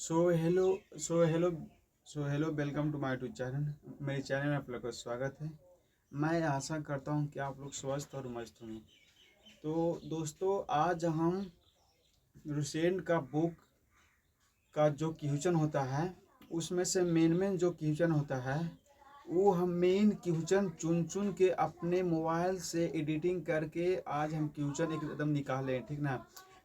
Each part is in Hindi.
So hello so hello so hello welcome to my YouTube channel. मेरे चैनल में आप लोग का स्वागत है। मैं आशा करता हूँ कि आप लोग स्वस्थ और मस्त होंगे। तो दोस्तों, आज हम रूसेंट का बुक का जो क्वेश्चन होता है उसमें से मेन जो क्वेश्चन होता है वो हम मेन क्वेश्चन चुन चुन के अपने मोबाइल से एडिटिंग करके आज हम क्वेश्चन एकदम निकालें, ठीक ना।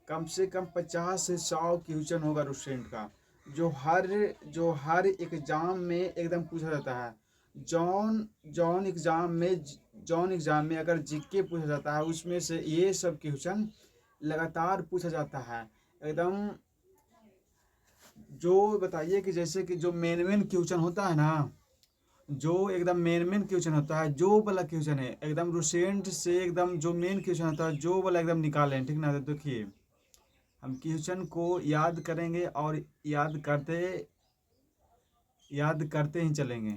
कम से कम 50 से 100 क्वेश्चन होगा रूसेंट का, जो हर एग्ज़ाम में एकदम पूछा जाता है। जॉन जॉन एग्ज़ाम में अगर जीके पूछा जाता है उसमें से ये सब क्वेश्चन लगातार पूछा जाता है एकदम। जो बताइए कि जैसे कि जो मेन क्वेश्चन होता है ना, जो एकदम मेन क्वेश्चन होता है, जो वाला क्वेश्चन है एकदम रूसेंट से एकदम जो मेन क्वेश्चन होता है जो वाला एकदम निकालें, ठीक ना। तो देखिए, हम क्वेश्चन को याद करेंगे और याद करते ही चलेंगे।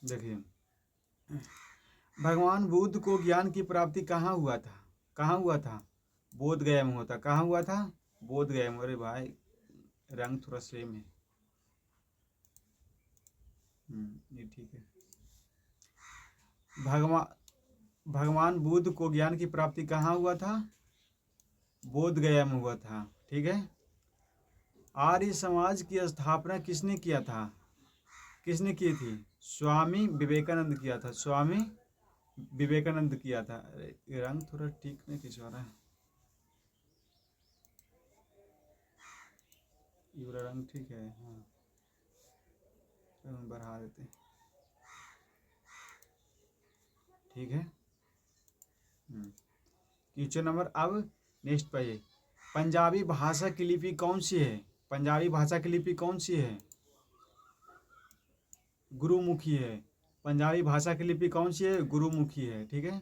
देखिए, भगवान बुद्ध को ज्ञान की प्राप्ति कहाँ हुआ था? बोध गया में हुआ था। कहाँ हुआ था? बोध गया में। अरे भाई, रंग थोड़ा सेम है। ये ठीक है। भगवान भगवान बुद्ध को ज्ञान की प्राप्ति कहाँ हुआ था? बोध गया में हुआ था, ठीक है। आर्य समाज की स्थापना किसने किया था? किसने की थी? स्वामी विवेकानंद किया था। स्वामी विवेकानंद किया था। अरे, ये रंग थोड़ा ठीक नहीं खिंचवा रहा है, ये वाला रंग ठीक है। हाँ, रंग बढ़ा देते हैं, ठीक है। क्वेश्चन नंबर अब नेक्स्ट पे। पंजाबी भाषा की लिपि कौन सी है? पंजाबी भाषा की लिपि कौन सी है? गुरुमुखी है। पंजाबी भाषा की लिपि कौन सी है? गुरुमुखी है, ठीक है।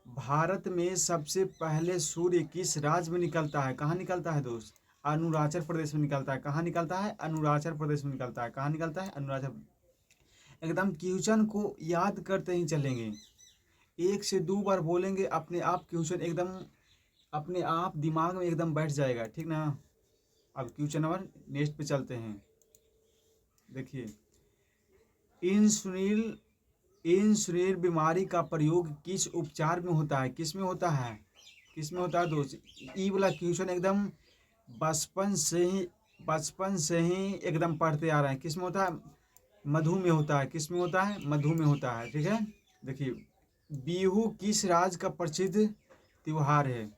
भारत में सबसे पहले सूर्य किस राज्य में निकलता है? कहाँ निकलता है दोस्त? अरुणाचल प्रदेश में निकलता है। कहाँ निकलता है? अरुणाचल प्रदेश में निकलता है। कहाँ निकलता है? अरुणाचल। एकदम क्वेश्चन को याद करते ही चलेंगे, एक से दो बार बोलेंगे, अपने आप क्वेश्चन एकदम अपने आप दिमाग में एकदम बैठ जाएगा, ठीक ना। अब क्वेश्चन नंबर नेक्स्ट पे चलते हैं। देखिए, इंसुलिन इंसुलिन बीमारी का प्रयोग किस उपचार में होता है? किस में होता है? किस में होता है दोस्त? ई वाला क्वेश्चन एकदम बचपन से ही एकदम पढ़ते आ रहे हैं। किस में होता है? मधु में होता है। किस में होता है? मधु में होता है, ठीक है। देखिए, बिहू किस राज्य का प्रसिद्ध त्योहार है?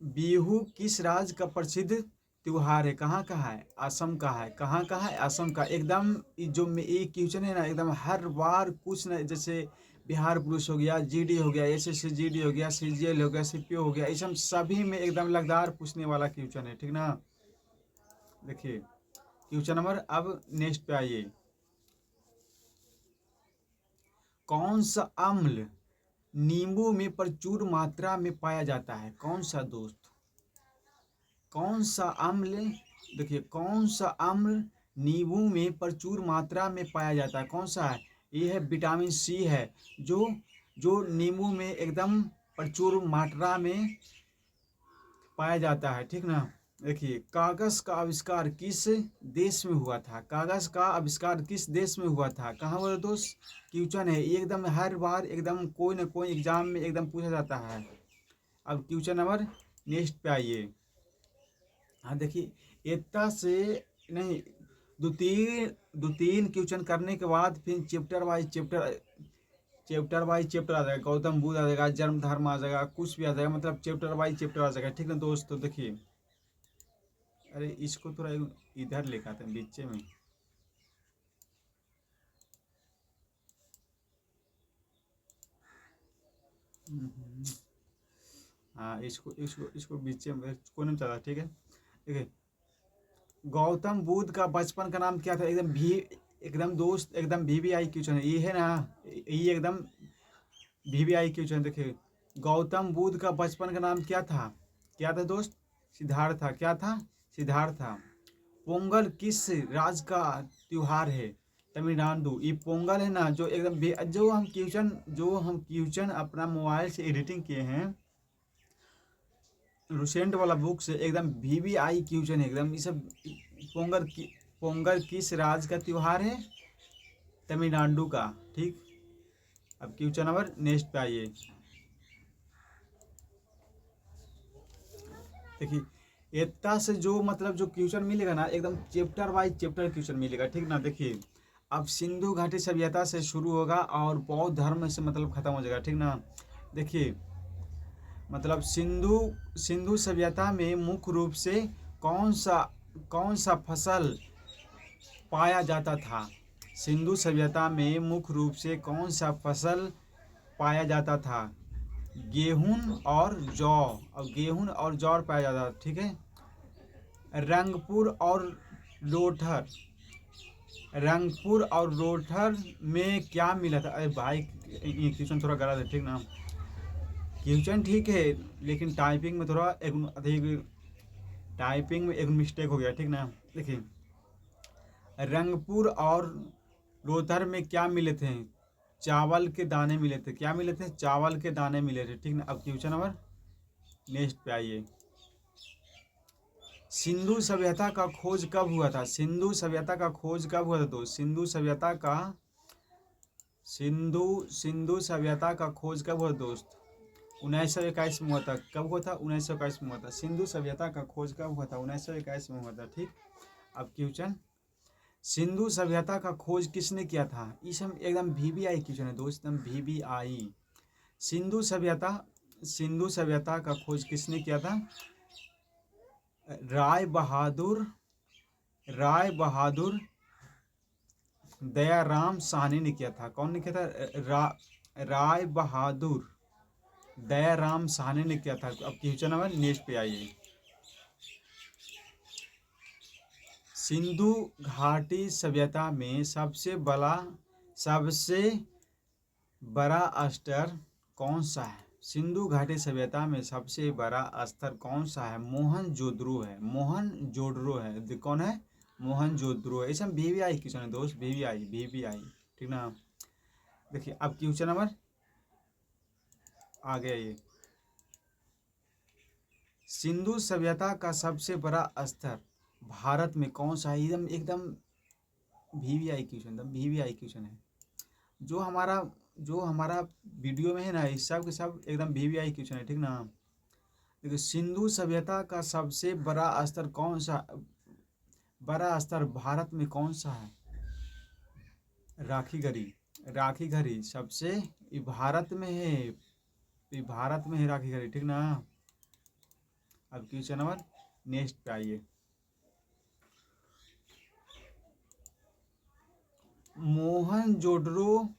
बिहू किस राज्य का प्रसिद्ध त्योहार है? कहाँ का है? असम का है। कहाँ का है? असम का। एकदम जो एक क्वेश्चन है ना, एकदम हर बार कुछ ना, जैसे बिहार पुलिस हो गया, जीडी हो गया, एसएससी जीडी हो गया, सीजीएल हो गया, सीपीओ हो गया, इस सब सभी में एकदम लगातार पूछने वाला क्वेश्चन है, ठीक ना। देखिए, क्वेश्चन नंबर अब नेक्स्ट पे आइए। कौन सा अम्ल नींबू में प्रचुर मात्रा में पाया जाता है? कौन सा दोस्त? कौन सा अम्ल? देखिए, कौन सा अम्ल नींबू में प्रचुर मात्रा में पाया जाता है? कौन सा है? ये है विटामिन सी है, जो जो नींबू में एकदम प्रचुर मात्रा में पाया जाता है, ठीक ना। देखिए, कागज का आविष्कार किस देश में हुआ था? कागज का आविष्कार किस देश में हुआ था? कहाँ हुआ दोस्त? क्वेश्चन है ये, एकदम हर बार एकदम कोई ना कोई एग्जाम में एकदम पूछा जाता है। अब क्वेश्चन नंबर नेक्स्ट पे आइए। हाँ, देखिए, इतना से नहीं, दो तीन क्वेश्चन करने के बाद फिर चैप्टर आ जाएगा। गौतम बुद्ध आ जाएगा, जन्म धर्म आ जाएगा, कुछ भी आ जाएगा, मतलब चैप्टर वाइज चैप्टर आ जाएगा, ठीक है दोस्त। तो देखिए, अरे इसको थोड़ा इधर लेकर आते हैं बीच में। हाँ, इसको इसको इसको बीच में कोने में चला, ठीक है। देखिए, गौतम बुद्ध का बचपन का नाम क्या था? एकदम दोस्त, एकदम वीवीआई क्वेश्चन है ये, है ना। ये एकदम वीवीआई क्वेश्चन। देखिए, गौतम बुद्ध का बचपन का नाम क्या था? क्या था दोस्त? सिद्धार्थ था। क्या था? सिद्धार्थ था। पोंगल किस राज्य का त्योहार है? तमिलनाडु। ये पोंगल है ना, जो एकदम जो हम क्वेश्चन अपना मोबाइल से एडिटिंग किए हैं, रूसेंट वाला बुक से एकदम VVI क्वेश्चन है एकदम। ये सब पोंगल किस राज्य का त्योहार है? तमिलनाडु का। ठीक, अब क्वेश्चन नंबर नेक्स्ट पे आइए। देखिए इतना से जो मतलब जो क्वेश्चन मिलेगा ना एकदम चैप्टर वाइज चैप्टर क्वेश्चन मिलेगा। ठीक ना, देखिए अब सिंधु घाटी सभ्यता से शुरू होगा और बौद्ध धर्म से मतलब खत्म हो जाएगा। ठीक ना, देखिए मतलब सिंधु सिंधु सभ्यता में मुख्य रूप से कौन सा फसल पाया जाता था? सिंधु सभ्यता में मुख्य रूप से कौन सा फसल पाया जाता था? गेहूं और जौ, और गेहूं और जौ पाया जाता था। ठीक है, रंगपुर और लोथर, रंगपुर और लोथर में क्या मिला था? अरे भाई ये क्वेश्चन थोड़ा गलत है। ठीक ना, क्वेश्चन ठीक है लेकिन टाइपिंग में थोड़ा एक अधिक टाइपिंग में एक मिस्टेक हो गया। ठीक ना, देखिए रंगपुर और लोथर में क्या मिले थे? चावल के दाने मिले थे। क्या मिले थे? चावल के दाने मिले थे। ठीक ना, अब क्वेश्चन नंबर नेक्स्ट पे आइए। सिंधु सभ्यता का खोज कब हुआ था? सिंधु सभ्यता का खोज कब हुआ था दोस्त? सिंधु सभ्यता का खोज कब हुआ दोस्त? 1921 में हुआ था। कब हुआ था? 1921 में हुआ था। सिंधु सभ्यता का खोज कब हुआ था? 1921 में हुआ था। ठीक, अब क्वेश्चन सिंधु सभ्यता का खोज किसने किया था? इस हम एकदम VVI क्वेश्चन है दोस्त, एकदम VVI। सिंधु सभ्यता का खोज किसने किया था? राय बहादुर दयाराम साहनी ने किया था। कौन ने किया था? राय बहादुर दयाराम साहनी ने किया था। अब क्वेश्चन नंबर नेक्स्ट पे आइए। सिंधु घाटी सभ्यता में सबसे बड़ा स्तर कौन सा है? सिंधु घाटी सभ्यता में सबसे बड़ा स्तर कौन सा है? मोहनजोदड़ो है। मोहनजोदड़ो है। कौन है? मोहनजोदड़ो है। इसमें VVI क्वेश्चन है दोस्त, VVI। ठीक ना, देखिए अब क्वेश्चन नंबर आ गया ये। सिंधु सभ्यता का सबसे बड़ा स्तर भारत में कौन सा है? एकदम एकदम VVI क्वेश्चन है। जो हमारा वीडियो में है ना, इस सब के सब एकदम VVI क्वेश्चन है। ठीक ना, देखिए सिंधु सभ्यता का सबसे बड़ा स्तर भारत में कौन सा है? राखी गढ़ी सबसे भारत में है। राखी गढ़ी। ठीक ना, अब क्वेश्चन नंबर नेक्स्ट पे आइए। मोहनजोदड़ो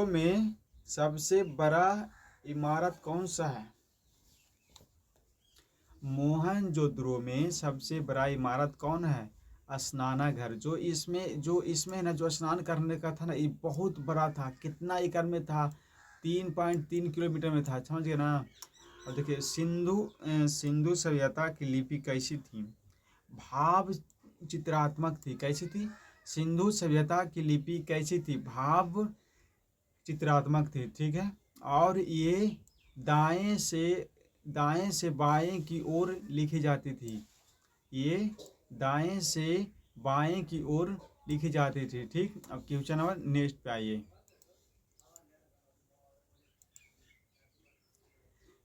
में सबसे बड़ा इमारत कौन सा है? मोहनजोदड़ो में सबसे बड़ा इमारत कौन है? स्नानाघर। जो इसमें ना जो स्नान करने का था ना, ये बहुत बड़ा था। कितना एकड़ में था? 3.3 किलोमीटर में था। समझ गए ना। और देखिए सिंधु सभ्यता की लिपि कैसी थी? भाव चित्रात्मक थी। कैसी थी? सिंधु सभ्यता की लिपि कैसी थी? भाव चित्रात्मक थी। ठीक है, और ये दाएं से बाएं की ओर लिखी जाती थी। ये दाएं से बाएं की ओर लिखी जाती थी। ठीक, अब क्वेश्चन नंबर नेक्स्ट पे आइए।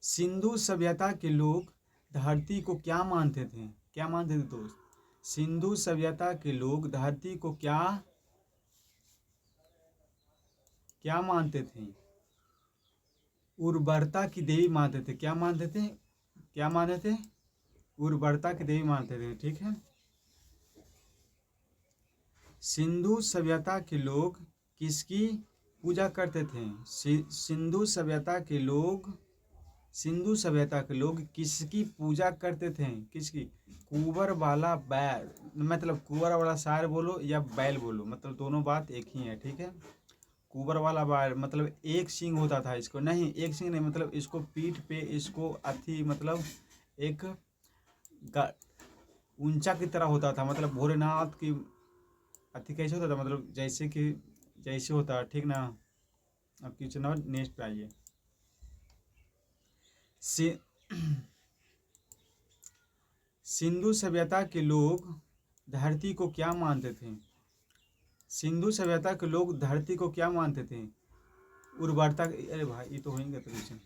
सिंधु सभ्यता के लोग धरती को क्या मानते थे? क्या मानते थे दोस्त? सिंधु सभ्यता के लोग धरती को क्या मानते थे? उर्वरता की देवी मानते थे। क्या मानते थे? उर्वरता की देवी मानते थे। ठीक है, सिंधु सभ्यता के लोग किसकी पूजा करते थे? सिंधु सभ्यता के लोग किसकी पूजा करते थे? किसकी? कुंवर वाला बैल, मतलब कुंवर वाला सार बोलो या बैल बोलो, मतलब दोनों बात एक ही है। ठीक है, कुंवर वाला बैल मतलब एक सींग होता था इसको। नहीं, एक सींग नहीं, मतलब इसको पीठ पे इसको अथी मतलब एक ऊंचा की तरह होता था। मतलब भोलेनाथ की अथी कैसे होता था, मतलब जैसे होता है। ठीक ना, अब क्वेश्चन नंबर नेक्स्ट पे आइए। सि- सिंधु सभ्यता के लोग धरती को क्या मानते थे? सिंधु सभ्यता के लोग धरती को क्या मानते थे? उर्वरता। अरे भाई ये तो होंगे तो क्वेश्चन।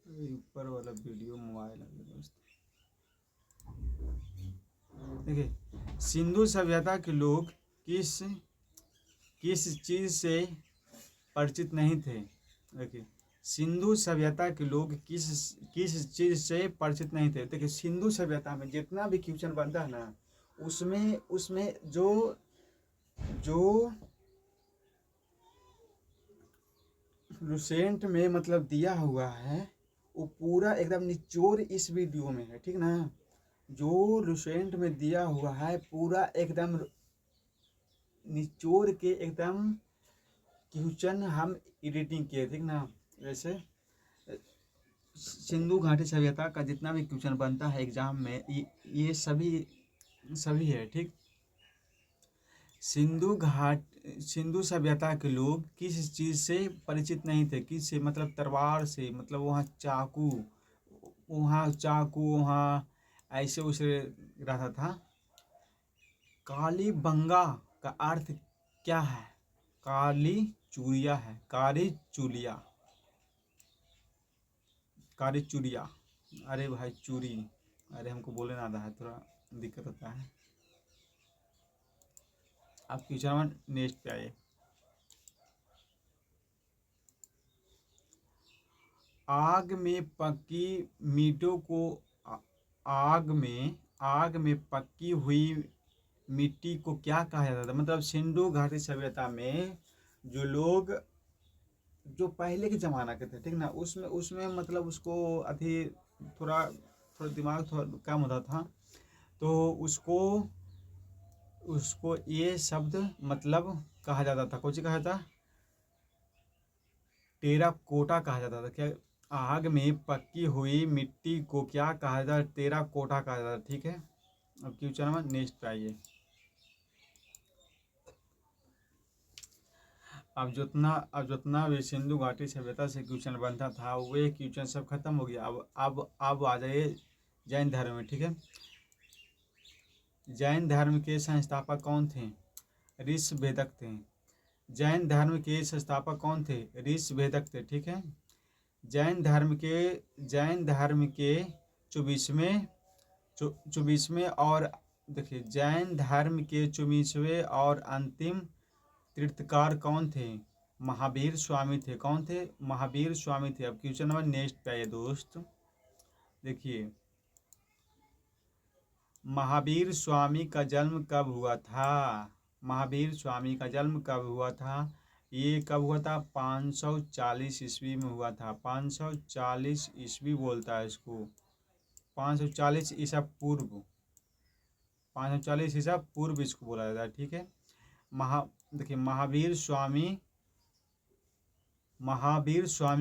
ऊपर वाला वीडियो मोबाइल है दोस्त। देखिए, सिंधु सभ्यता के लोग किस किस चीज से परिचित नहीं थे? देखिए, सिंधु सभ्यता के लोग किस किस चीज से परिचित नहीं थे? देखिए, सिंधु सभ्यता में जितना भी क्वेश्चन बनता है ना, उसमें उसमें जो जो लुसेंट में मतलब दिया हुआ है वो पूरा एकदम निचोड़ इस वीडियो में है, ठीक ना। जो लुसेंट में दिया हुआ है पूरा एकदम निचोड़ के एकदम क्वेश्चन हम एडिटिंग किए, ठीक ना। जैसे सिंधु घाटी सभ्यता का जितना भी क्वेश्चन बनता है एग्जाम में ये सभी है, ठीक। सिंधु सभ्यता के लोग किस चीज़ से परिचित नहीं थे? किस से मतलब तलवार से, मतलब वहाँ चाकू वहाँ ऐसे उसे रहता था। कालीबंगा का अर्थ क्या है? काली चूड़िया है, कारी चूड़िया। अरे भाई चूड़ी, अरे हमको बोले ना आता है, थोड़ा दिक्कत होता है। आप क्वेश्चन नेक्स्ट पे आइए। आग में पकी मीटों को आग में पकी हुई मिट्टी को क्या कहा जाता था? मतलब सिंधु घाटी सभ्यता में जो लोग जो पहले के ज़माना के थे, ठीक ना, उसमें उसमें मतलब उसको अभी थोड़ा थोड़ा दिमाग थोड़ा कम होता था, तो उसको उसको ये शब्द मतलब कहा जाता था, कौन सी कहा जाता? टेराकोटा कहा जाता था। क्या? आग में पकी हुई मिट्टी को क्या कहा जाता? टेराकोटा कहा जाता, ठीक है। अब क्वेश्चन नंबर नेक्स्ट पे आइए। अब जितना भी सिंधु घाटी सभ्यता से क्वेश्चन बनता था वे क्वेश्चन सब खत्म हो गया। अब आ जाइए जैन धर्म में, ठीक है। जैन धर्म के संस्थापक कौन थे? ऋषभेदक थे। जैन धर्म के संस्थापक कौन थे? ऋषभेदक थे, ठीक है। जैन धर्म के 24वें और देखिए, जैन धर्म के 24वें और अंतिम तीर्थकार कौन थे? महावीर स्वामी थे। कौन थे? महावीर स्वामी थे। अब क्वेश्चन नंबर नेक्स्ट पे आइए दोस्त। देखिए, महावीर स्वामी का जन्म कब हुआ था? महावीर स्वामी का जन्म कब हुआ था? ये कब हुआ था? 540 ईस्वी में हुआ था। 540 ईस्वी बोलता है इसको, 540 ईसा पूर्व, 540 ईसा पूर्व इसको बोला जाता है, ठीक है। देखिए, महावीर स्वामी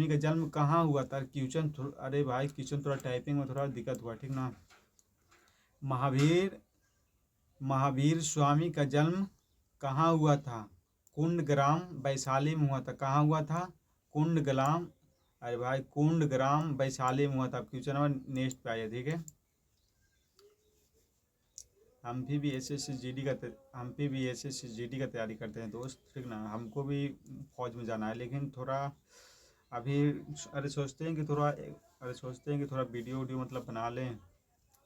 का जन्म कहाँ हुआ था? क्वेश्चन अरे भाई क्वेश्चन थोड़ा टाइपिंग में थोड़ा दिक्कत हुआ, ठीक ना। महावीर स्वामी का जन्म कहाँ हुआ था? कुंडग्राम वैशाली में हुआ था। कहाँ हुआ था? कुंडग्राम, अरे भाई कुंडग्राम वैशाली में हुआ था। क्वेश्चन नंबर नेक्स्ट पे आइए, ठीक है। हम भी एस एस जी डी का तैयारी करते हैं दोस्त, ठीक ना। हमको भी फौज में जाना है, लेकिन थोड़ा अभी सोचते हैं कि थोड़ा वीडियो मतलब बना लें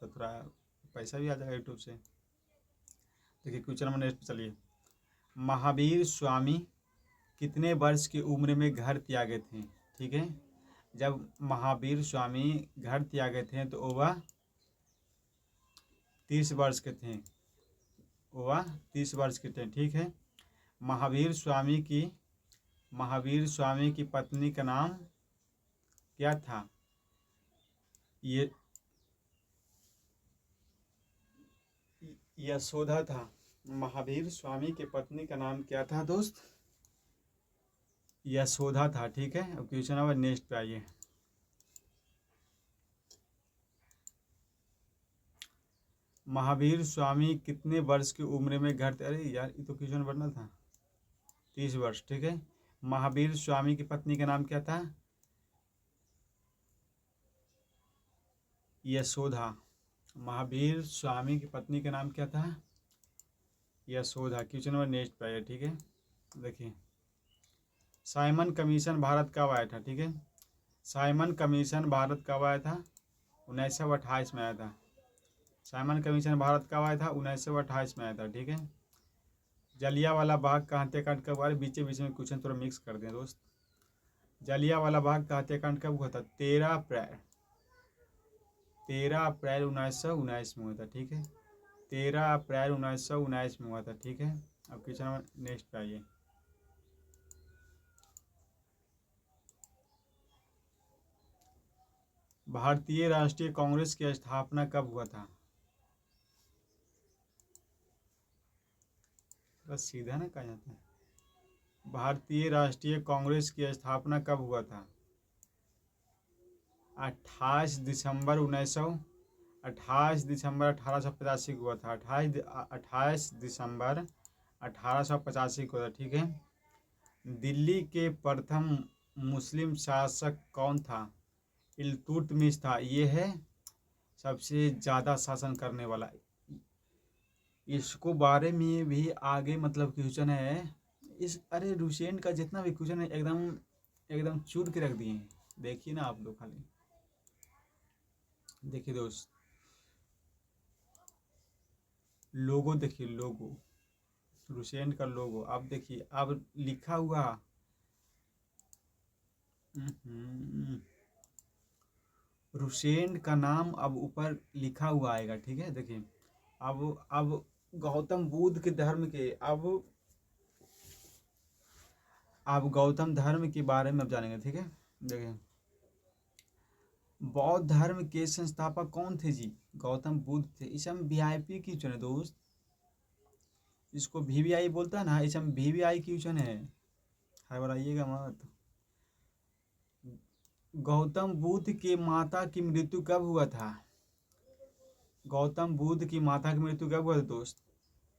तो थोड़ा पैसा भी आ जाएगा यूट्यूब से। देखिए क्वेश्चन नंबर नेक्स्ट चलिए। महावीर स्वामी कितने वर्ष की उम्र में घर त्यागे थे? ठीक है, जब महावीर स्वामी घर त्यागे थे तो वह 30 वर्ष के थे। वह 30 वर्ष के थे, ठीक है। महावीर स्वामी की पत्नी का नाम क्या था? ये यशोदा था। महावीर स्वामी की पत्नी का नाम क्या था दोस्त? यशोदा था, ठीक है। अब क्वेश्चन नंबर नेक्स्ट पे आइए। महावीर स्वामी कितने वर्ष की उम्र में घर, अरे यार ये तो क्वेश्चन बनना था। 30 वर्ष, ठीक है। महावीर स्वामी की पत्नी का नाम क्या था? यशोधा। महावीर स्वामी की पत्नी का नाम क्या था? यशोधा। क्वेश्चन नंबर नेक्स्ट पे आइए, ठीक है। देखिए, साइमन कमीशन भारत कब आया था? ठीक है, साइमन कमीशन भारत कब आया था? 1928 में आया था। साइमन कमीशन भारत कब आया था? 1928 में आया था, ठीक है। जलियांवाला बाग का हत्याकांड कब हुआ? बीच बीच में क्वेश्चन थोड़ा मिक्स कर दें दोस्त। जलियांवाला बाग का हत्याकांड कब हुआ था? 13 अप्रैल 1919 में हुआ था, ठीक है। 13 अप्रैल 1919 में हुआ था, ठीक है। अब क्वेश्चन नंबर नेक्स्ट पे आइए। भारतीय राष्ट्रीय कांग्रेस की स्थापना कब हुआ था? बस सीधा ना कहा जाता है। भारतीय राष्ट्रीय कांग्रेस की स्थापना कब हुआ था? 28 दिसंबर 1885 को हुआ था। 28 दिसंबर 1885 को हुआ था, ठीक है। दिल्ली के प्रथम मुस्लिम शासक कौन था? इल्तुतमिश था। ये है सबसे ज़्यादा शासन करने वाला। इसको बारे में भी आगे मतलब क्वेश्चन है। इस अरे रुसेन का जितना भी क्वेश्चन है एकदम एकदम चूर के रख दिए हैं। देखिए ना आप लोग, खाली देखिए दोस्त, लोगो देखिए, लोगो रुसेन का लोगो। आप देखिए, अब लिखा हुआ रुसेन का नाम अब ऊपर लिखा हुआ आएगा, ठीक है। देखिए, अब गौतम बुद्ध के धर्म के अब गौतम धर्म के बारे में अब जानेंगे, ठीक है। देखिए, बौद्ध धर्म के संस्थापक कौन थे जी? गौतम बुद्ध थे। इसे हम वीआईपी क्यों चुने दोस्त? इसको वीवीआई बोलता है ना, इसे हम वीवीआई क्यों चुने हैं? घबराइएगा मत। गौतम बुद्ध के माता की मृत्यु कब हुआ था? गौतम बुद्ध की माता की मृत्यु कब हुआ था दोस्त?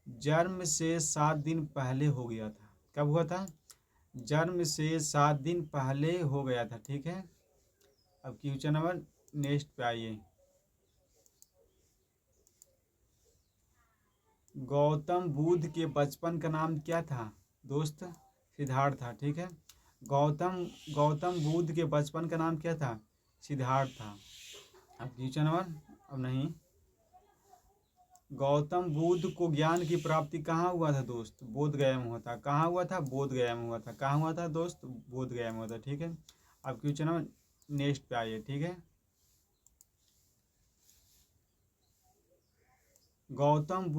जन्म से 7 दिन पहले हो गया था। कब हुआ था? जन्म से 7 दिन पहले हो गया था, ठीक है। अब क्वेश्चन नंबर नेक्स्ट पे आइए। गौतम बुद्ध के बचपन का नाम क्या था दोस्त? सिद्धार्थ था, ठीक है। गौतम बुद्ध के बचपन का नाम क्या था? सिद्धार्थ था। अब क्वेश्चन नंबर, अब नहीं, गौतम बुद्ध को ज्ञान की प्राप्ति कहाँ हुआ था दोस्त? बोध गया में हुआ था। कहाँ हुआ था? बोध गया में हुआ था। कहाँ हुआ था दोस्त? बोध गया में हुआ था, ठीक है। अब क्वेश्चन नंबर नेक्स्ट पे आइए, ठीक है। गौतम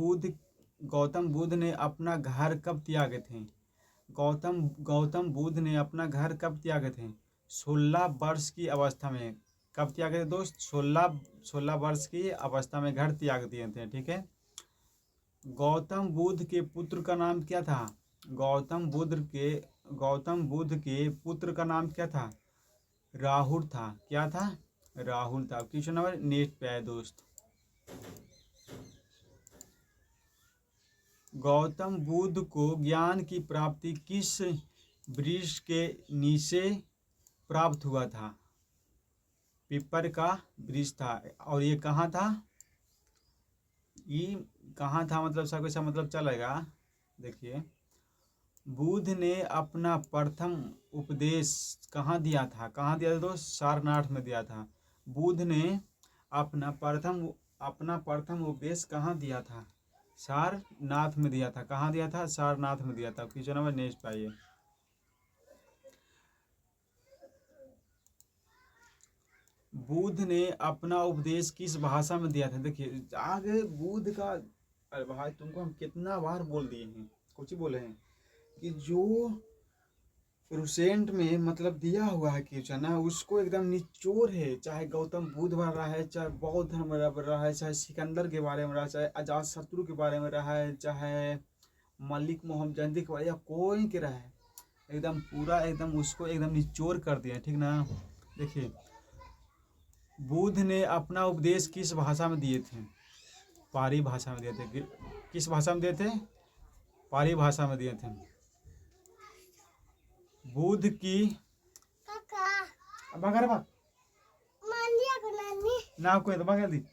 बुद्ध ने अपना घर कब त्यागे थे? गौतम बुद्ध ने अपना घर कब त्यागे थे? 16 वर्ष की अवस्था में। कब त्यागे थे दोस्त? 16 वर्ष की अवस्था में घर त्याग दिए थे, ठीक है। गौतम बुद्ध के पुत्र का नाम क्या था? गौतम बुद्ध के पुत्र का नाम क्या था? राहुल था। क्या था? राहुल था। क्वेश्चन नंबर नेक्स्ट पे आए दोस्त। गौतम बुद्ध को ज्ञान की प्राप्ति किस वृक्ष के नीचे प्राप्त हुआ था? पीपल का वृक्ष था। और ये कहाँ था? ये कहाँ था मतलब सब ऐसा मतलब चलेगा। देखिए, बुद्ध ने अपना प्रथम उपदेश कहाँ दिया था? कहाँ दिया था दोस्त? सारनाथ में दिया था। बुद्ध ने अपना प्रथम उपदेश कहाँ दिया था? सारनाथ में दिया था। कहाँ दिया था? सारनाथ में दिया था। क्वेश्चन नंबर नेक्स्ट पाइए। बुद्ध ने अपना उपदेश किस भाषा में दिया था? देखिए, आगे बुद्ध का, अरे भाई तुमको हम कितना बार बोल दिए हैं, कुछ ही बोले हैं कि जो रुसेंट में मतलब दिया हुआ है क्वेश्चन ना, उसको एकदम निचोड़ है। चाहे गौतम बुद्ध बन रहा है, चाहे बौद्ध धर्म बन रहा है, चाहे सिकंदर के बारे में रहा है, चाहे अजात शत्रु के बारे में रहा है, चाहे मलिक मोहम्मद जंदी के बारे या कोई के रहा है, एकदम पूरा एकदम उसको एकदम निचोड़ कर दिया, ठीक ना। देखिए, बुद्ध ने अपना उपदेश किस भाषा में दिए थे? पारी भाषा में दिए थे। किस भाषा में दिए थे? पारी भाषा में दिए थे। बुध की बगर बा ना कोई तो बगर दी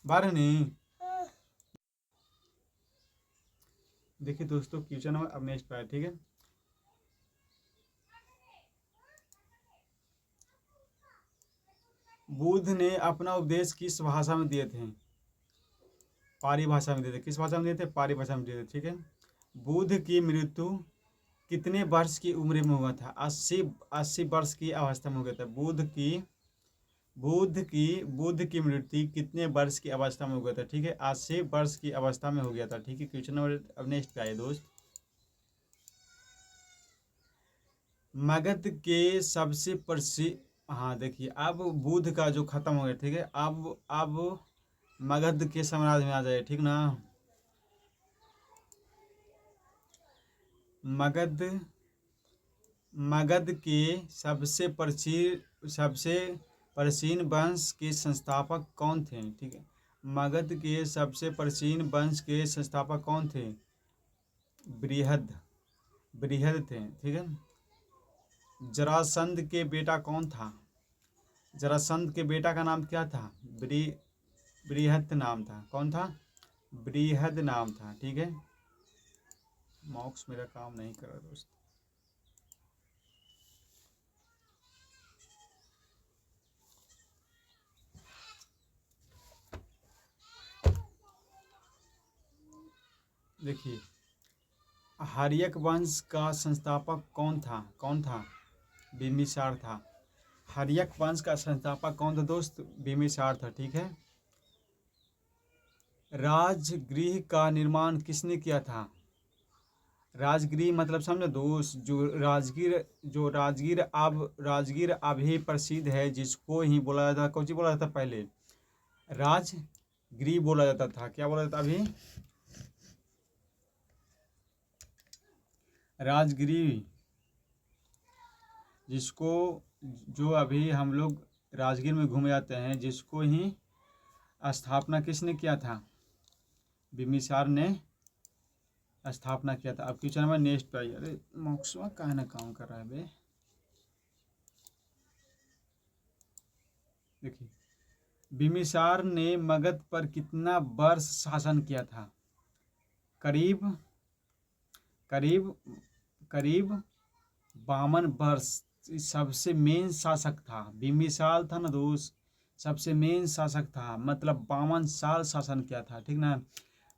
बारह नहीं। देखिए दोस्तों क्वेश्चन नंबर अब नेक्स्ट पे, ठीक है। बुद्ध ने अपना उपदेश किस भाषा में दिए थे? पारी भाषा में दिए थे। किस भाषा में दिए थे? पारी भाषा में दिए थे, ठीक है। बुद्ध की मृत्यु कितने वर्ष की उम्र में हुआ था? 80 वर्ष की अवस्था में हो गया था। बुद्ध की मृत्यु कितने वर्ष की अवस्था में हो गया था? ठीक है, 80 वर्ष की अवस्था में हो गया था, ठीक है। क्वेश्चन नंबर अब नेक्स्ट पे आइए दोस्त। मगध के सबसे प्रसिद्ध, हाँ देखिए अब बुद्ध का जो खत्म हो गया, ठीक है। अब मगध के साम्राज्य में आ जाए, ठीक ना। मगध के सबसे प्राचीन वंश के संस्थापक कौन थे? ठीक है, मगध के सबसे प्राचीन वंश के संस्थापक कौन थे? बृहद थे, ठीक है। जरासंध के बेटा कौन था? जरासंध के बेटा का नाम क्या था? बृहद नाम था। कौन था? बृहद नाम था, ठीक है। मॉक्स मेरा काम नहीं कर रहा दोस्त। देखिए हर्यक वंश का संस्थापक कौन था? बिम्बिसार था। हर्यक वंश का संस्थापक कौन था दोस्त? बिम्बिसार था, ठीक है। राजगृह का निर्माण किसने किया था? राजगृह मतलब समझो दोस्त, राजगीर अभी प्रसिद्ध है, जिसको ही बोला जाता, कौन सी बोला जाता पहले? राजगृह बोला जाता था। क्या बोला जाता अभी? राजगृह, जिसको जो अभी हम लोग राजगीर में घूमे जाते हैं, जिसको ही स्थापना किसने किया था? बिम्बिसार ने स्थापना किया था। अब क्वेश्चन नंबर नेक्स्ट पे आइए। अरे मोक्सवा कहाँ ना काम कर रहा है बे। देखिए बिम्बिसार ने मगध पर कितना वर्ष शासन किया था? करीब 52 वर्ष। सबसे मेन शासक था बिम्बिसार था ना दोस्त, सबसे मेन शासक था, मतलब 52 साल शासन किया था, ठीक ना।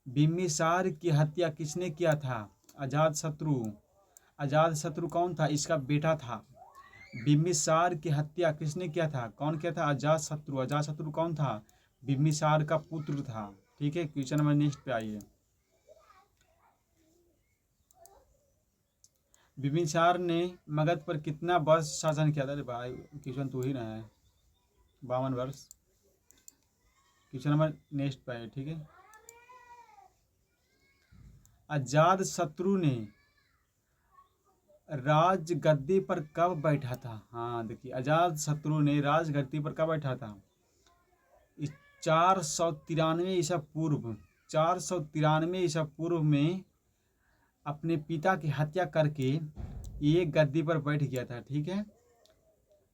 बिम्बिसार की हत्या किसने किया था? अजातशत्रु कौन था? इसका बेटा था। बिम्बिसार की हत्या किसने किया था? कौन किया था? अजातशत्रु कौन था? बिम्बिसार का पुत्र था, ठीक है। क्वेश्चन नंबर नेक्स्ट पे आइए। बिम्बिसार ने मगध पर कितना वर्ष शासन किया था? अरे भाई क्वेश्चन तू ही ना है। 52 वर्ष। क्वेश्चन नंबर नेक्स्ट पे आइए, ठीक है। अजातशत्रु ने राजगद्दी पर कब बैठा था? हाँ देखिए अजातशत्रु ने राजगद्दी पर कब बैठा था? 493 ईसा पूर्व, 493 ईसा पूर्व में अपने पिता की हत्या करके ये गद्दी पर बैठ गया था, ठीक है।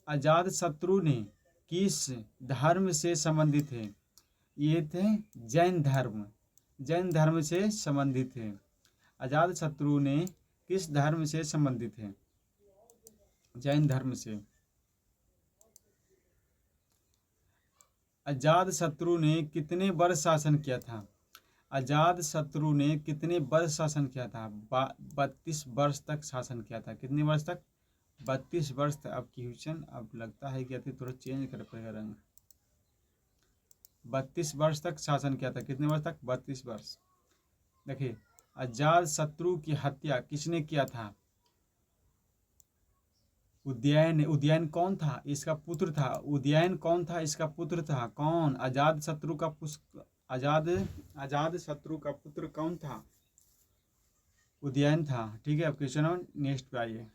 अजातशत्रु ने किस धर्म से संबंधित थे? ये थे जैन धर्म से संबंधित थे। अजातशत्रु ने किस धर्म से संबंधित है? जैन धर्म से। अजातशत्रु ने कितने वर्ष शासन किया था? अजातशत्रु ने कितने वर्ष शासन किया था? 32 वर्ष तक शासन किया था। कितने वर्ष तक? 32 वर्ष तक। अब क्वेश्चन अब लगता है कि थोड़ा चेंज कर पड़ेगा रंग। 32 वर्ष तक शासन किया था। कितने वर्ष तक? 32 वर्ष। देखिए अजातशत्रु की हत्या किसने किया था? उदयन कौन था? इसका पुत्र था। उदयन कौन था? इसका पुत्र था। कौन? अजातशत्रु का पुत्र कौन था? उदयन था, ठीक है। अब क्वेश्चन नेक्स्ट पे आइए।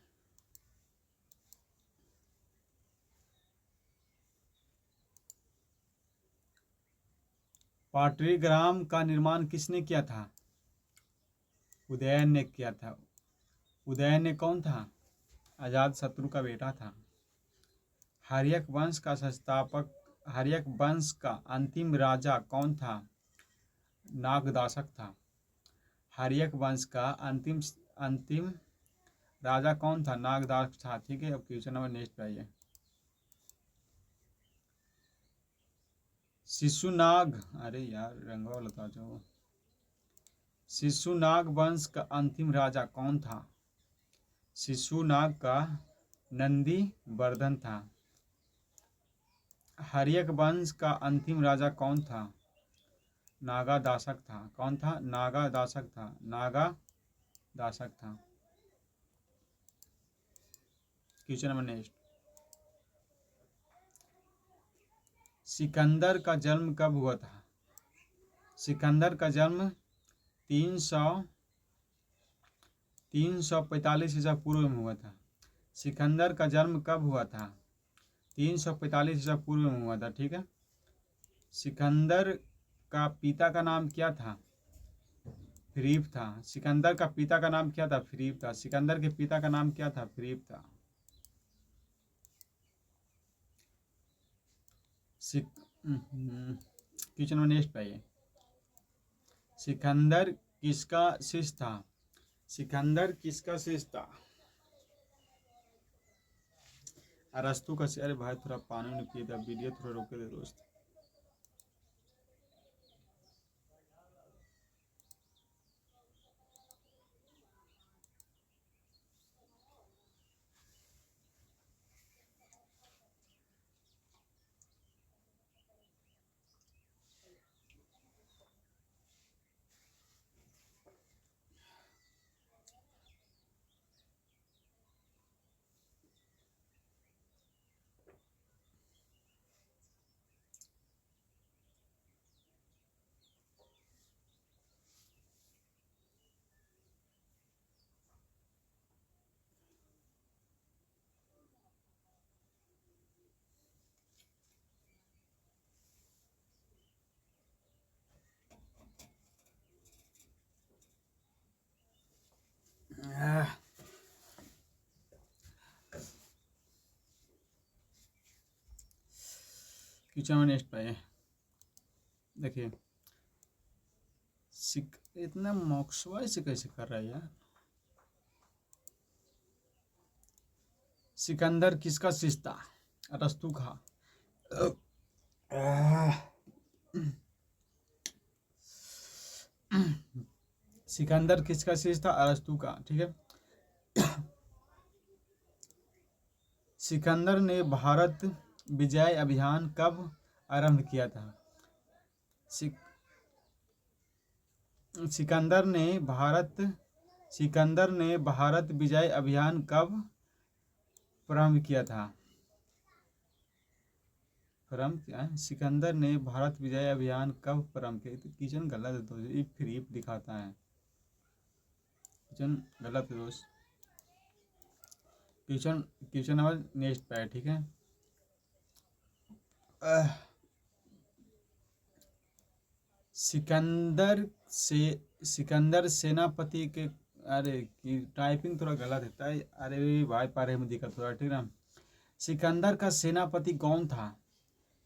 पाटलीग्राम का निर्माण किसने किया था? उदयन ने किया था। उदयन ने कौन था? अजात शत्रु का बेटा था। हर्यक वंश का संस्थापक, हर्यक वंश का अंतिम राजा कौन था? नागदाशक था। हर्यक वंश का अंतिम राजा कौन था? नागदाशक था। ठीक है, अब क्वेश्चन नंबर नेक्स्ट पे आइए। शिशुनाग, अरे यार रंगवा लता जो, शिशुनाग वंश का अंतिम राजा कौन था? शिशुनाग का नंदी वर्धन था। हर्यक वंश का अंतिम राजा कौन था? नागादाशक था। कौन था? नागादाशक था। नागादाशक था। Question number next. सिकंदर का जन्म कब हुआ था? सिकंदर का जन्म 345 ईसा पूर्व में हुआ था। सिकंदर का जन्म कब हुआ था? 345 ईसा पूर्व में हुआ था। ठीक है। सिकंदर का पिता का नाम क्या था? फिरीप था। सिकंदर का पिता का नाम क्या था? फिरीप था। सिकंदर के पिता का नाम क्या था? फिरीप था। क्वेश्चन नंबर नेक्स्ट पे आइए। सिकंदर किसका शिष्य था? सिकंदर किसका शिष्य था? अरस्तु का। अरे भाई थोड़ा पानी नहीं पिए थे, वीडियो थोड़ा रोके दे दोस्त। क्वेश्चन नंबर नेक्स्ट पे आइए। देखिए इतना मॉक्सवाई से कैसे कर रहा है यार। सिकंदर किसका शिष्य था? अरस्तु का। सिकंदर किसका शिष्य था? अरस्तु का। ठीक है। सिकंदर ने भारत विजय अभियान कब आरंभ किया था? सिकंदर ने भारत विजय अभियान कब प्रारंभ किया था? सिकंदर ने भारत विजय अभियान कब प्रारंभ किया? तो क्वेश्चन गलत है दोस्त, ये फ्री दिखाता है। क्वेश्चन गलत है दोस्त। क्वेश्चन नंबर नेक्स्ट पे है। ठीक है। सिकंदर सेनापति के, अरे की टाइपिंग थोड़ा गलत है। अरे भाई पारे में दिक्कत हो रहा है। ठीक ना। सिकंदर का सेनापति कौन था?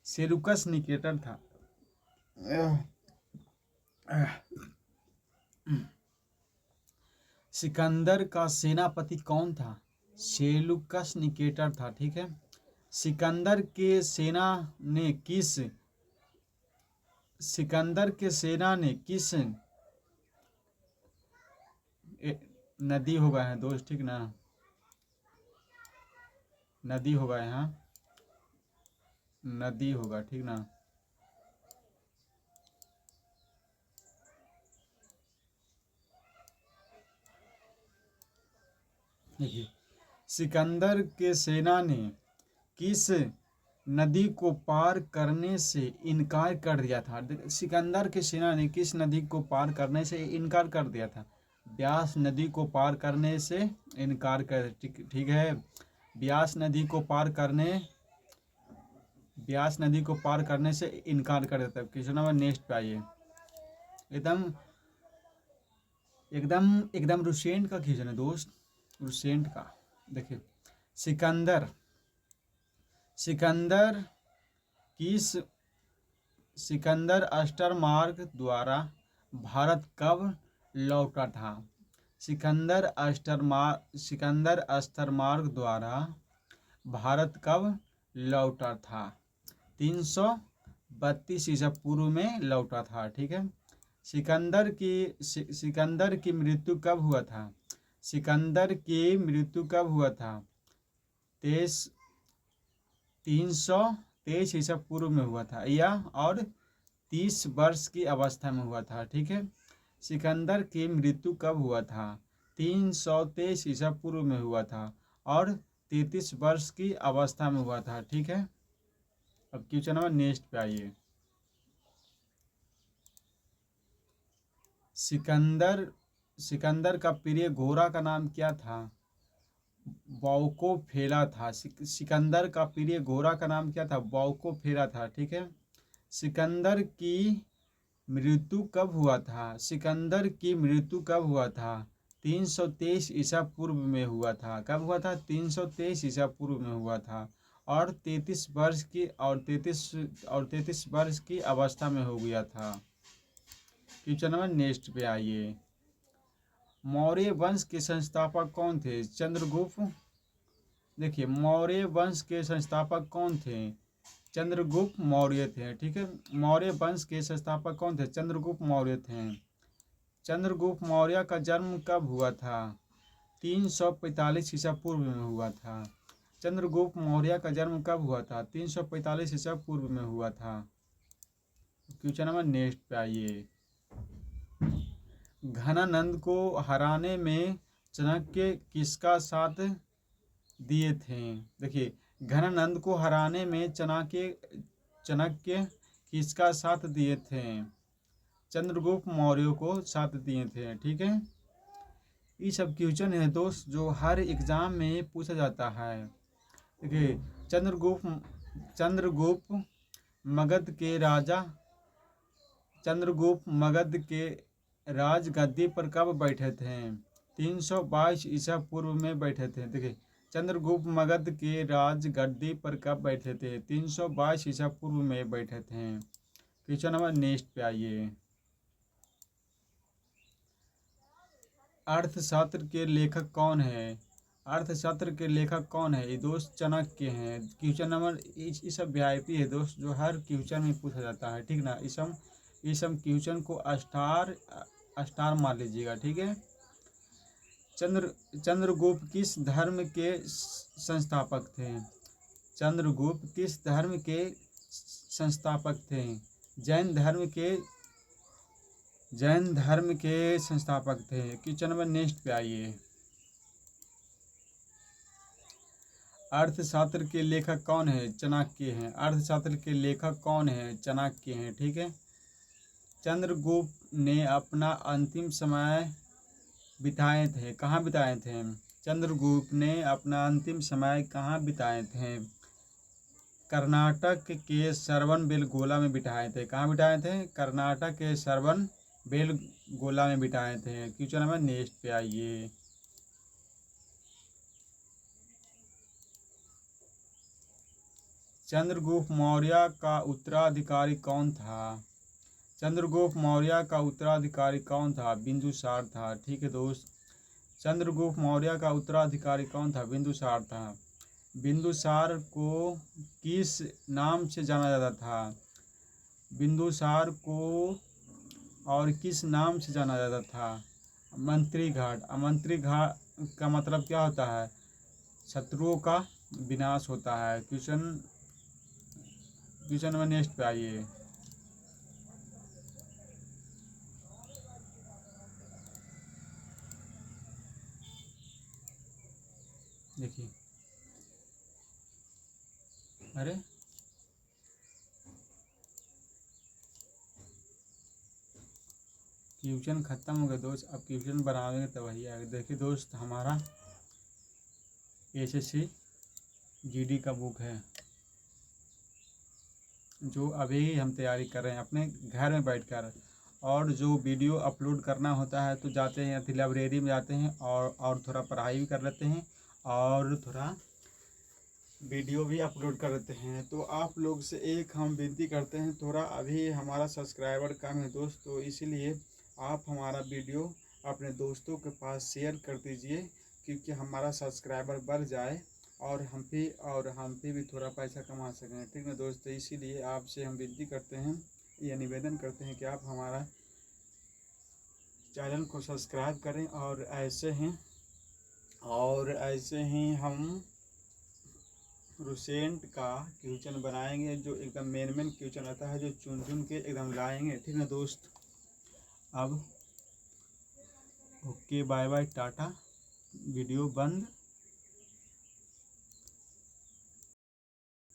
सेलुकस निकेटर था। सिकंदर का सेनापति कौन था? सेलुकस निकेटर था। ठीक है। सिकंदर के सेना ने किस नदी होगा है दोस्त। ठीक ना। नदी होगा यहाँ, नदी होगा। ठीक ना। देखिए सिकंदर के सेना ने किस नदी को पार करने से इनकार कर दिया था? सिकंदर की सेना ने किस नदी को पार करने से इनकार कर दिया था? ब्यास नदी को पार करने से इनकार कर। ठीक है। ब्यास नदी को पार करने ब्यास नदी को पार करने से इनकार कर देता है। क्वेश्चन नंबर नेक्स्ट पे आइए। एकदम एकदम एकदम रुसेंट का क्वेश्चन है दोस्त, रुसेंट का। देखिए, सिकंदर सिकंदर किस सिकंदर अष्टरमार्ग द्वारा भारत कब लौटा था? सिकंदर अष्टरमार्ग द्वारा भारत कब लौटा था? 332 ईसा पूर्व में लौटा था। ठीक है। सिकंदर की मृत्यु कब हुआ था? सिकंदर की मृत्यु कब हुआ था? 323 ईसा पूर्व में हुआ था, या और 30 वर्ष की अवस्था में हुआ था। ठीक है। सिकंदर की मृत्यु कब हुआ था? 323 ईसा पूर्व में हुआ था और 33 वर्ष की अवस्था में हुआ था। ठीक है। अब क्वेश्चन नंबर नेक्स्ट पे आइए। सिकंदर का प्रिय घोड़ा का नाम क्या था? बौकोफेला था। सिकंदर का प्रिय घोड़ा का नाम क्या था? बौकोफेला था। ठीक है। सिकंदर की मृत्यु कब हुआ था? सिकंदर की मृत्यु कब हुआ था? 323 ईसा पूर्व में हुआ था। कब हुआ था? 323 ईसा पूर्व में हुआ था और 33 वर्ष की अवस्था में हो गया था। क्वेश्चन नंबर नेक्स्ट पे आइए। मौर्य वंश के संस्थापक कौन थे? चंद्रगुप्त। देखिए, मौर्य वंश के संस्थापक कौन थे? चंद्रगुप्त मौर्य थे। ठीक है। मौर्य वंश के संस्थापक कौन थे? चंद्रगुप्त मौर्य थे। चंद्रगुप्त मौर्य का जन्म कब हुआ था? 345 ईसा पूर्व में हुआ था। चंद्रगुप्त मौर्य का जन्म कब हुआ था? 345 ईसा पूर्व में हुआ था। क्वेश्चन नंबर नेक्स्ट पे आइए। घनानंद को हराने में चाणक्य किसका साथ दिए थे? देखिए, घनानंद को हराने में चाणक्य किसका साथ दिए थे? चंद्रगुप्त मौर्य को साथ दिए थे। ठीक है। ये सब क्वेश्चन है दोस्त जो हर एग्जाम में पूछा जाता है। देखिए, चंद्रगुप्त मगध के राज गद्दी पर कब बैठे थे? 322 ईसा पूर्व में बैठे थे। देखिए, चंद्रगुप्त मगध के राज गद्दी पर कब बैठे थे? 322 ईसा पूर्व में बैठे थे। क्वेश्चन नंबर नेक्स्ट पे आइए। अर्थशास्त्र के लेखक कौन है? अर्थशास्त्र के लेखक कौन है? ये दोस्त चाणक्य हैं। क्वेश्चन नंबर ये सब वीआईपी है दोस्त जो हर क्वेश्चन में पूछा जाता है। ठीक ना। ये सब क्वेश्चन को स्टार मान लीजिएगा। ठीक है। चंद्रगुप्त किस धर्म के संस्थापक थे? चंद्रगुप्त किस धर्म के संस्थापक थे? जैन धर्म के संस्थापक थे। क्वेश्चन नंबर नेक्स्ट पे आइए। अर्थशास्त्र के लेखक कौन है? चाणक्य हैं। अर्थशास्त्र के लेखक कौन है? चाणक्य हैं। ठीक है। चंद्रगुप्त ने अपना अंतिम समय बिताए थे, कहाँ बिताए थे? चंद्रगुप्त ने अपना अंतिम समय कहाँ बिताए थे? कर्नाटक के श्रवणबेलगोला में बिताए थे। कहाँ बिताए थे? कर्नाटक के श्रवणबेलगोला में बिताए थे। क्वेश्चन नंबर नेक्स्ट पे आइए। चंद्रगुप्त मौर्य का उत्तराधिकारी कौन था? चंद्रगुप्त मौर्य का उत्तराधिकारी कौन था? बिंदुसार था। ठीक है दोस्त। चंद्रगुप्त मौर्य का उत्तराधिकारी कौन था? बिंदुसार था। बिंदुसार को किस नाम से जाना जाता था? बिंदुसार को और किस नाम से जाना जाता था? मंत्री घाट। मंत्री घाट का मतलब क्या होता है? शत्रुओं का विनाश होता है। क्वेश्चन नंबर नेक्स्ट पे आइए। देखिए, अरे क्वेश्चन खत्म हो गया दोस्त। अब क्वेश्चन बनाएंगे तो वही आएगा। देखिए दोस्त, हमारा एसएससी जीडी का बुक है। जो अभी हम तैयारी कर रहे हैं अपने घर में बैठकर। और जो वीडियो अपलोड करना होता है तो जाते हैं फिर लाइब्रेरी में जाते हैं और थोड़ा पढ़ाई भी कर लेते हैं और थोड़ा वीडियो भी अपलोड कर देते हैं। तो आप लोग से एक हम विनती करते हैं, थोड़ा अभी हमारा सब्सक्राइबर कम है दोस्त, तो इसीलिए आप हमारा वीडियो अपने दोस्तों के पास शेयर कर दीजिए, क्योंकि हमारा सब्सक्राइबर बढ़ जाए और हम भी थोड़ा पैसा कमा सकें। ठीक है दोस्त, इसीलिए आपसे हम विनती करते हैं, यह निवेदन करते हैं कि आप हमारा चैनल को सब्सक्राइब करें। और ऐसे ही हम रुसेंट का क्वेश्चन बनाएंगे, जो एकदम मेन क्वेश्चन आता है, जो चुन के एकदम लाएंगे। ठीक है दोस्त, अब okay, bye bye, tata, video बंद।